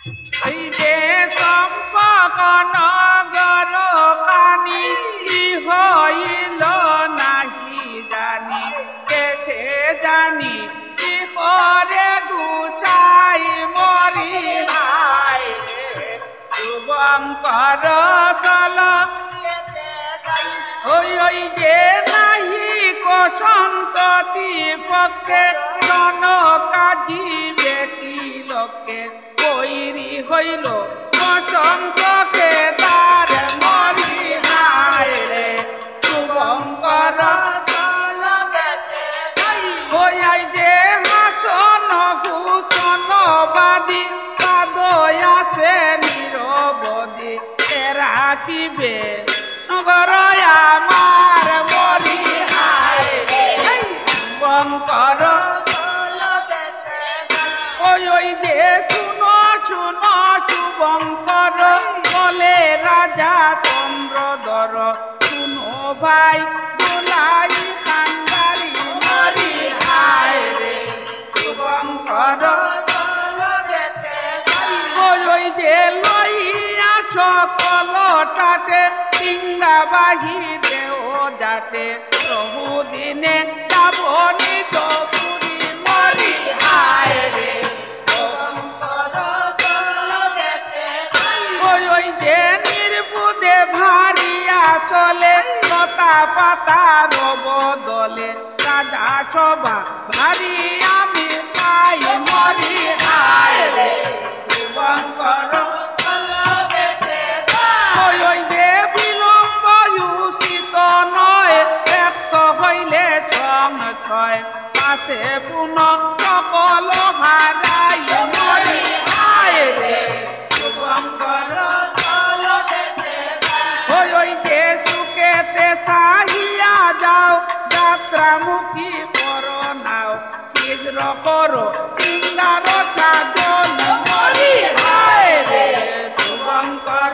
এই যে চম্পক নগর কানি কি হইল নাহি জানি কেছে জানি কি করে দুচাই মরি হায় শুভঙ্কর চল ওই ওই যে নাহি সন্ততি পক্ষে জন কাজী বেটি লোকে বৈরি হইল বসন্তকে তার মরি হায় রে শুভঙ্কর ওই যে হাসন হুসনবাদী পাদয় আছে নিরবধি এরা কিবে নগর আমার মরি হায় রে শুভঙ্কর ওই যে শুনো শুনো শুভঙ্কর বলে রাজা চন্দ্রধর শুনো ভাই দোলাই কান্দারি মরি হায় রে শুভঙ্কর ওই যে লইয়া সকলটাতে সিংহাবাহী দেহ যাতে বহুদিনে যাবনি তো পুরী মরি হায় রে ওই যে নির্বুদে ভারিয়া চলে লতা পাতার বদলে রাজা সভা ভারি আমি তাই মরি হায় রে শুভঙ্কর ওই যে বিলম্ব উচিত নয় ব্যক্ত হইলে সংশয় পাশে পুনঃ সকল হারাই মরি হায় রে শুভঙ্কর ওই যে সুখেতে চাহিয়া যাও যাত্রামুখী করো নাও শীঘ্র করো সিংহার সাধন মরি হায় রে শুভঙ্কর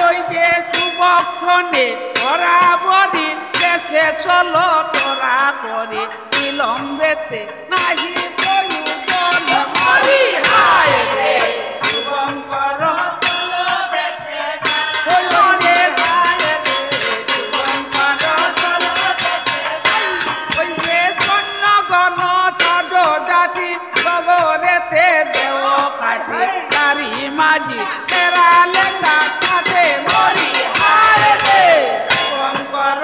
ওই যে শুভক্ষণে বরাবরই দেশে চলো তোরা করে বিলম্বেতে নাহি প্রয়োজন মরি হায় রে শুভঙ্কর দেও কাটে তারি মাঝি তেরা লেখা কাটে মরি হায় রে শুভঙ্কর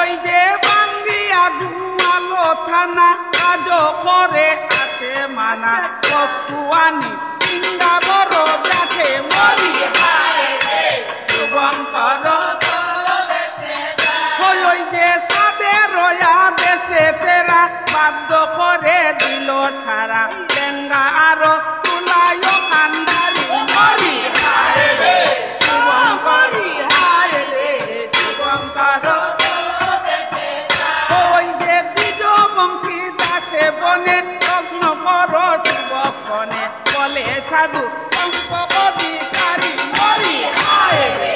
ওই যে বাঙ্গিয়া ধুমালো থানা কাজ করে আছে মানা বস্তু আনি সিংহা বড় যাকে মরি হায় রে শুভঙ্কর ওই যে সাদে রয়া দেশে তেরা বাধ্য করে দিল ছাড়া লেঙ্গা আরো তুলায় কান্দারি মরি হায় রে শুভঙ্কর হায় রে শুভঙ্কর ওই যে দ্বিজ বংশী দাসে বনে লগ্ন কর শুভক্ষণে বলে সাধু অধিকারী মরি হায় রে